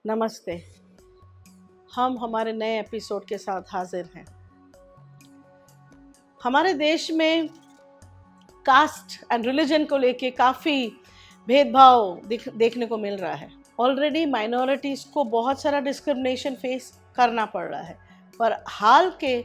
नमस्ते। हम हमारे नए एपिसोड के साथ हाजिर हैं। हमारे देश में कास्ट एंड रिलीजन को लेके काफ़ी भेदभाव देखने को मिल रहा है। ऑलरेडी माइनॉरिटीज़ को बहुत सारा डिस्क्रिमिनेशन फेस करना पड़ रहा है, पर हाल के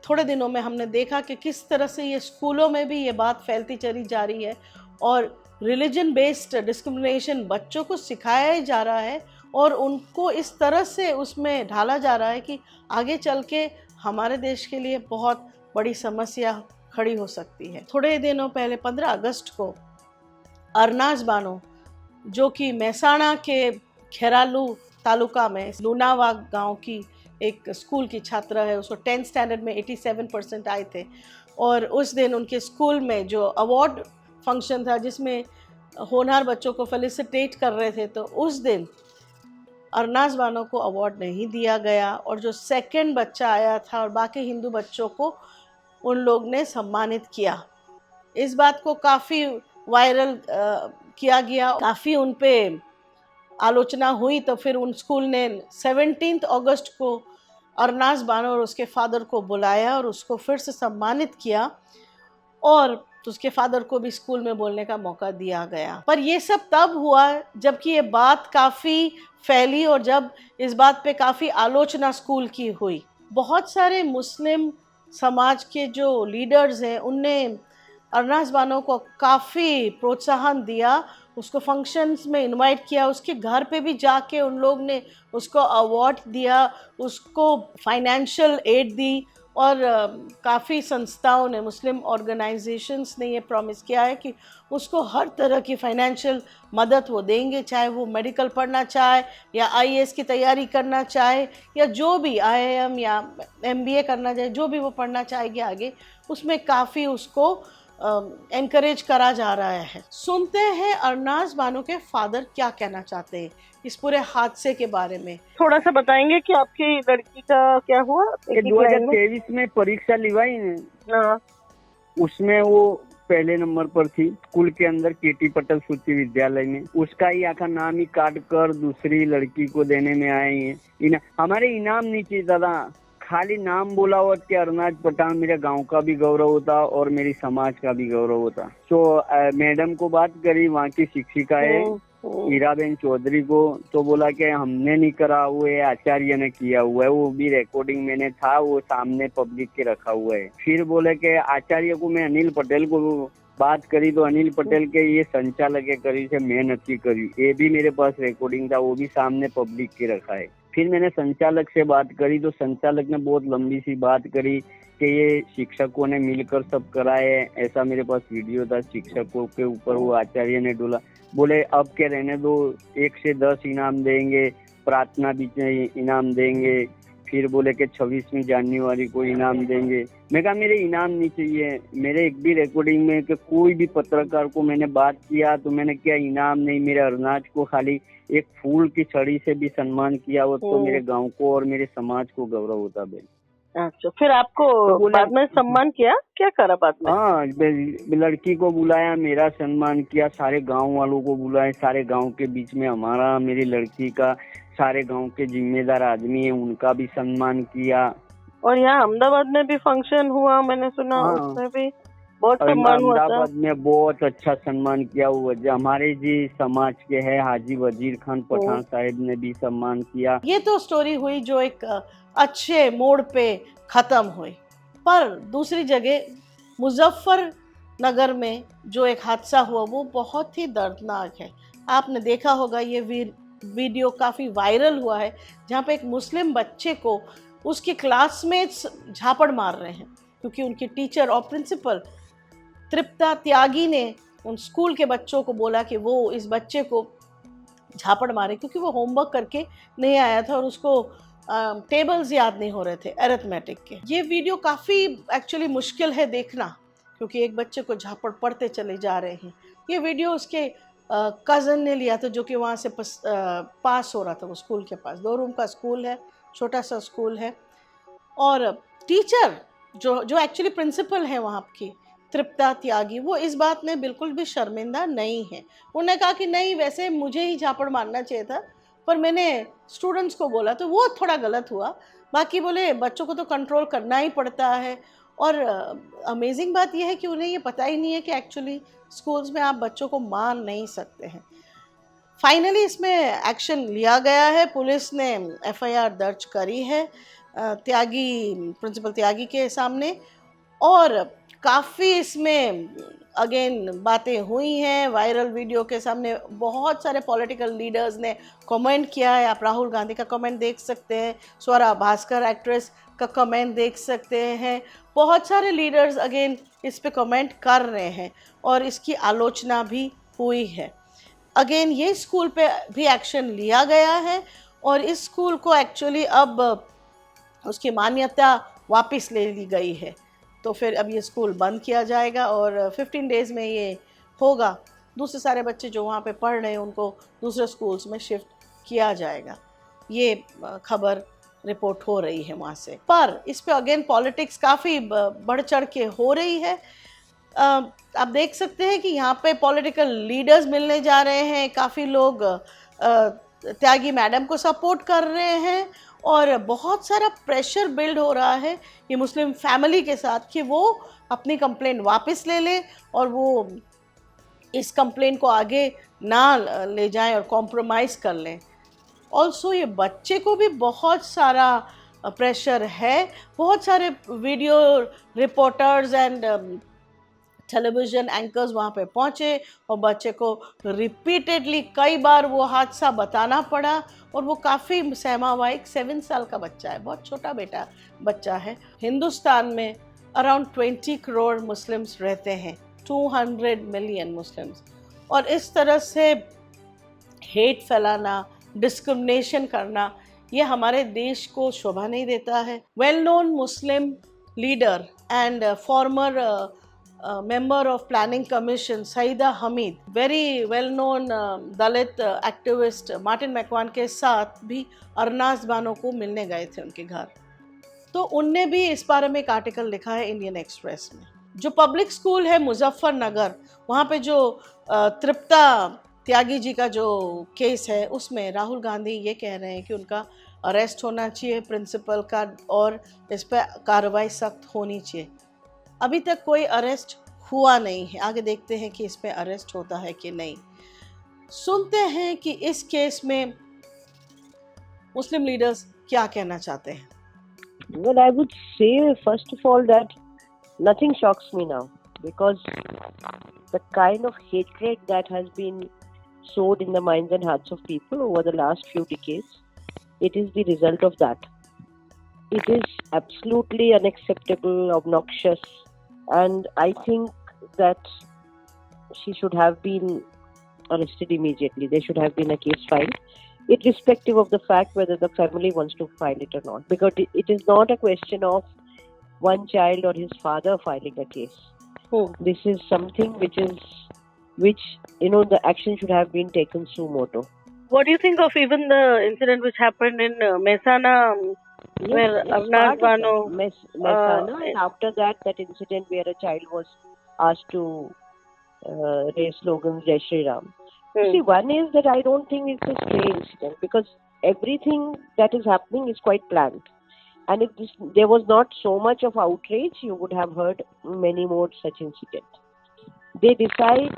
थोड़े दिनों में हमने देखा कि किस तरह से ये स्कूलों में भी ये बात फैलती चली जा रही है और रिलीजन बेस्ड डिस्क्रिमिनेशन बच्चों को सिखाया जा रहा है और उनको इस तरह से उसमें ढाला जा रहा है कि आगे चल के हमारे देश के लिए बहुत बड़ी समस्या खड़ी हो सकती है। थोड़े दिनों पहले 15 अगस्त को अरनाज बानो, जो कि मेहसाणा के खेरालू तालुका में लूनावा गांव की एक स्कूल की छात्रा है, उसको 10th स्टैंडर्ड में 87% आए थे और उस दिन उनके स्कूल में जो अवार्ड फंक्शन था जिसमें होनहार बच्चों को फेलिसिटेट कर रहे थे, तो उस दिन अरनाज बानो को अवार्ड नहीं दिया गया और जो सेकंड बच्चा आया था और बाकी हिंदू बच्चों को उन लोग ने सम्मानित किया। इस बात को काफ़ी वायरल किया गया, काफ़ी उन पे आलोचना हुई, तो फिर उन स्कूल ने 17 अगस्त को अरनाज बानो और उसके फादर को बुलाया और उसको फिर से सम्मानित किया और उसके फादर को भी स्कूल में बोलने का मौका दिया गया। पर ये सब तब हुआ जबकि ये बात काफ़ी फैली और जब इस बात पे काफ़ी आलोचना स्कूल की हुई। बहुत सारे मुस्लिम समाज के जो लीडर्स हैं उनने अरनाज बानो को काफ़ी प्रोत्साहन दिया, उसको फंक्शंस में इनवाइट किया, उसके घर पे भी जाके उन लोग ने उसको अवार्ड दिया, उसको फाइनेंशियल एड दी और काफ़ी संस्थाओं ने, मुस्लिम ऑर्गेनाइजेशंस ने ये प्रॉमिस किया है कि उसको हर तरह की फाइनेंशियल मदद वो देंगे, चाहे वो मेडिकल पढ़ना चाहे या आईएएस की तैयारी करना चाहे या जो भी आईआईएम या एमबीए करना चाहे, जो भी वो पढ़ना चाहेगी आगे, उसमें काफ़ी उसको एनकरेज करा जा रहा है। सुनते हैं अरनाज बानो के फादर क्या कहना चाहते हैं इस पूरे हादसे के बारे में। थोड़ा सा बताएंगे कि आपकी लड़की का क्या हुआ? 2023 में परीक्षा लिवाई ने, उसमें वो पहले नंबर पर थी स्कूल के अंदर, केटी पटेल सूची विद्यालय में। उसका ही आखा नाम ही काट कर दूसरी लड़की को देने में आए हैं। हमारे इनाम नहीं चाहिए दादा, खाली नाम बोला हो कि अरनाज पठान, मेरे गांव का भी गौरव होता और मेरी समाज का भी गौरव होता। तो मैडम को बात करी, वहाँ की शिक्षिका है हीराबेन चौधरी को, तो बोला कि हमने नहीं करा हुआ है, आचार्य ने किया हुआ है। वो भी रिकॉर्डिंग मैंने था, वो सामने पब्लिक के रखा हुआ है। फिर बोले कि आचार्य को मैं अनिल पटेल को बात करी, तो अनिल पटेल के ये संचालक करी से मैं नहीं करी, ये भी मेरे पास रिकॉर्डिंग था, वो भी सामने पब्लिक के रखा है। फिर मैंने संचालक से बात करी, तो संचालक ने बहुत लंबी सी बात करी कि ये शिक्षकों ने मिलकर सब कराए, ऐसा मेरे पास वीडियो था। शिक्षकों के ऊपर वो आचार्य ने डोला, बोले अब के रहने दो, 1 से 10 इनाम देंगे, प्रार्थना बीच में इनाम देंगे, फिर बोले कि 26वीं जनवरी को इनाम देंगे। मैं कहा मेरे इनाम नहीं चाहिए, मेरे एक भी रिकॉर्डिंग में कि कोई भी पत्रकार को मैंने बात किया तो मैंने क्या इनाम नहीं, मेरे अरनाज को खाली एक फूल की छड़ी से भी सम्मान किया हो तो मेरे गांव को और मेरे समाज को गौरव होता बे। अच्छा, फिर आपको तो बाद में सम्मान किया, क्या करा बाद में? हाँ, लड़की को बुलाया, मेरा सम्मान किया, सारे गांव वालों को बुलाया, सारे गांव के बीच में हमारा, मेरी लड़की का, सारे गांव के जिम्मेदार आदमी है उनका भी सम्मान किया। और यहाँ अहमदाबाद में भी फंक्शन हुआ, मैंने सुना। हाँ, उसमें भी बहुत सम्मान हुआ था। अहमदाबाद में बहुत अच्छा सम्मान किया हुआ, हमारे जी समाज के है हाजी वजीर खान पठान साहब ने भी सम्मान किया। ये तो स्टोरी हुई जो एक अच्छे मोड़ पे खत्म हुई, पर दूसरी जगह मुजफ्फरनगर में जो एक हादसा हुआ वो बहुत ही दर्दनाक है। आपने देखा होगा, ये वीडियो काफ़ी वायरल हुआ है, जहाँ पे एक मुस्लिम बच्चे को उसके क्लासमेट्स झापड़ मार रहे हैं क्योंकि उनकी टीचर और प्रिंसिपल तृप्ता त्यागी ने उन स्कूल के बच्चों को बोला कि वो इस बच्चे को झापड़ मारे क्योंकि वो होमवर्क करके नहीं आया था और उसको टेबल्स याद नहीं हो रहे थे अरिथमेटिक के। ये वीडियो काफ़ी एक्चुअली मुश्किल है देखना क्योंकि एक बच्चे को झापड़ पड़ते चले जा रहे हैं। ये वीडियो उसके कज़न ने लिया था जो कि वहाँ से पास हो रहा था, वो स्कूल के पास 2 रूम का स्कूल है, छोटा सा स्कूल है। और टीचर जो एक्चुअली प्रिंसिपल है वहाँ की, तृप्ता त्यागी, वो इस बात में बिल्कुल भी शर्मिंदा नहीं है। उन्होंने कहा कि नहीं, वैसे मुझे ही झापड़ मारना चाहिए था, पर मैंने स्टूडेंट्स को बोला तो वो थोड़ा गलत हुआ। बाकी बोले बच्चों को तो कंट्रोल करना ही पड़ता है। और अमेजिंग बात यह है कि उन्हें ये पता ही नहीं है कि एक्चुअली स्कूल्स में आप बच्चों को मार नहीं सकते हैं। फाइनली इसमें एक्शन लिया गया है, पुलिस ने एफआईआर दर्ज करी है प्रिंसिपल त्यागी के सामने। और काफ़ी इसमें अगेन बातें हुई हैं, वायरल वीडियो के सामने बहुत सारे पॉलिटिकल लीडर्स ने कमेंट किया है। आप राहुल गांधी का कमेंट देख सकते हैं, स्वरा भास्कर एक्ट्रेस का कमेंट देख सकते हैं। बहुत सारे लीडर्स अगेन इस पे कमेंट कर रहे हैं और इसकी आलोचना भी हुई है। अगेन ये स्कूल पे भी एक्शन लिया गया है और इस स्कूल को एक्चुअली अब उसकी मान्यता वापस ले ली गई है। तो फिर अब ये स्कूल बंद किया जाएगा और 15 डेज़ में ये होगा। दूसरे सारे बच्चे जो वहाँ पे पढ़ रहे हैं उनको दूसरे स्कूल्स में शिफ्ट किया जाएगा। ये खबर रिपोर्ट हो रही है वहाँ से। पर इस पे अगेन पॉलिटिक्स काफ़ी बढ़ चढ़ के हो रही है। आप देख सकते हैं कि यहाँ पे पॉलिटिकल लीडर्स मिलने जा रहे हैं, काफ़ी लोग त्यागी मैडम को सपोर्ट कर रहे हैं और बहुत सारा प्रेशर बिल्ड हो रहा है ये मुस्लिम फैमिली के साथ कि वो अपनी कंप्लेंट वापस ले ले और वो इस कंप्लेंट को आगे ना ले जाएं और कॉम्प्रोमाइज़ कर लें। ऑल्सो ये बच्चे को भी बहुत सारा प्रेशर है। बहुत सारे video reporters and television anchors वहाँ पे पहुँचे और बच्चे को रिपीटेडली कई बार वो हादसा बताना पड़ा और वो काफ़ी सहमा हुआ। एक 7 साल का बच्चा है, बहुत छोटा बच्चा है। हिंदुस्तान में अराउंड 20 करोड़ मुस्लिम्स रहते हैं, 200 मिलियन मुस्लिम्स, और इस तरह से हेट फैलाना, डिस्क्रिमिनेशन करना, ये हमारे देश को शोभा नहीं देता है। Well known Muslim leader and farmer member of planning commission Saida Hamid, very well known Dalit activist Martin Macwan के साथ भी अरनाज बानो को मिलने गए थे उनके घर। तो उनने भी इस बारे में एक आर्टिकल लिखा है इंडियन एक्सप्रेस में। जो पब्लिक स्कूल है मुजफ्फरनगर, वहाँ पे जो तृप्ता त्यागी जी का जो केस है उसमें राहुल गांधी ये कह रहे हैं कि उनका अरेस्ट होना चाहिए प्रिंसिपल का और इस पर कार्रवाई सख्त होनी चाहिए। अभी तक कोई अरेस्ट हुआ नहीं है, आगे देखते हैं कि इस पे अरेस्ट होता है कि नहीं। सुनते हैं कि इस केस में मुस्लिम लीडर्स क्या कहना चाहते हैं। Well, I would say first of all that nothing shocks me now because the kind of hatred that has been sowed in the minds and hearts of people over the last few decades, it is the result of that. It is absolutely unacceptable, obnoxious, and I think that she should have been arrested immediately. There should have been a case filed, irrespective of the fact whether the family wants to file it or not. Because it is not a question of one child or his father filing a case. This is something which the action should have been taken suo motu. What do you think of even the incident which happened in Mehsana, where Arnaz Bano... Mehsana, and after that incident where a child was asked to raise slogans Jai Shri Ram. See, one is that I don't think it's a stray incident because everything that is happening is quite planned. And if there was not so much of outrage, you would have heard many more such incidents. They decide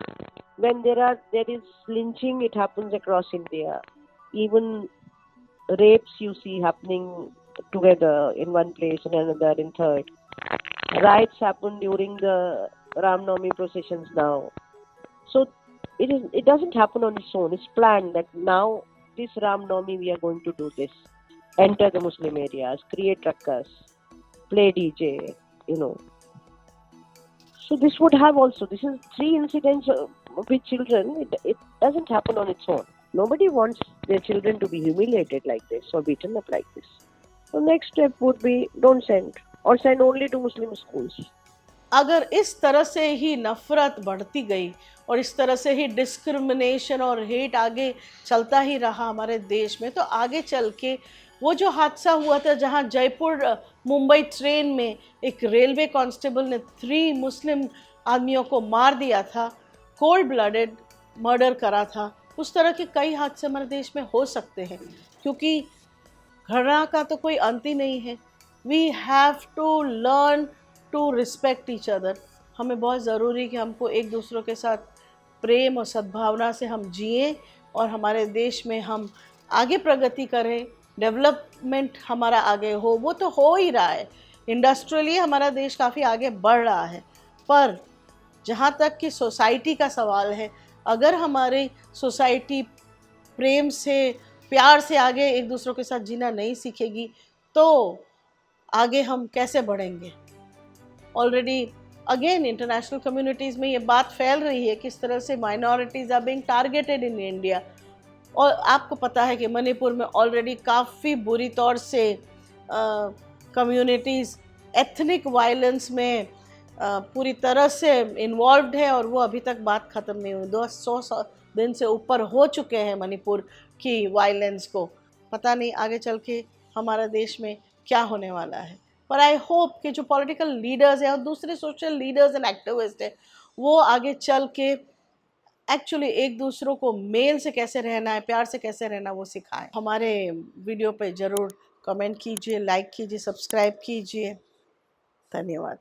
when there is lynching, it happens across India. Even rapes you see happening together in one place and another in third. Riots happen during the Ram Navami processions now. So it doesn't happen on its own. It's planned that now this Ram Navami we are going to do this. Enter the Muslim areas, create ruckus, play DJ, So this would have also, this is 3 incidents with children. It doesn't happen on its own. Nobody wants their children to be humiliated like this or beaten up like this. So next step would be don't send or send only to Muslim schools. अगर इस तरह से ही नफरत बढ़ती गई और इस तरह से ही डिस्क्रिमिनेशन और हेट आगे चलता ही रहा हमारे देश में, तो आगे चल के वो जो हादसा हुआ था जहां जयपुर मुंबई ट्रेन में एक रेलवे कांस्टेबल ने 3 मुस्लिम आदमियों को मार दिया था, कोल्ड ब्लडेड मर्डर करा था, उस तरह के कई हादसे हमारे देश में हो सकते हैं, क्योंकि घृणा का तो कोई अंत ही नहीं है। We have to learn to respect each other. हमें बहुत ज़रूरी है कि हमको एक दूसरों के साथ प्रेम और सद्भावना से हम जिए और हमारे देश में हम आगे प्रगति करें, डेवलपमेंट हमारा आगे हो। वो तो हो ही रहा है, इंडस्ट्रियली हमारा देश काफ़ी आगे बढ़ रहा है। पर जहाँ तक कि सोसाइटी का सवाल है, अगर हमारी सोसाइटी प्रेम से, प्यार से आगे एक दूसरों के साथ जीना नहीं सीखेगी तो आगे हम कैसे बढ़ेंगे। ऑलरेडी अगेन इंटरनेशनल कम्युनिटीज़ में ये बात फैल रही है किस तरह से minorities are being targeted in India. और आपको पता है कि मणिपुर में ऑलरेडी काफ़ी बुरी तौर से कम्युनिटीज़ एथनिक वायलेंस में पूरी तरह से इन्वॉल्व्ड है और वो अभी तक बात ख़त्म नहीं हुई। 200 दिन से ऊपर हो चुके हैं मणिपुर की वायलेंस को। पता नहीं आगे चल के हमारा देश में क्या होने वाला है। पर आई होप कि जो पॉलिटिकल लीडर्स हैं और दूसरे सोशल लीडर्स एंड एक्टिविस्ट हैं, वो आगे चल के एक्चुअली एक दूसरों को मेल से कैसे रहना है, प्यार से कैसे रहना, वो सिखाएं। हमारे वीडियो पे ज़रूर कमेंट कीजिए, लाइक कीजिए, सब्सक्राइब कीजिए। धन्यवाद।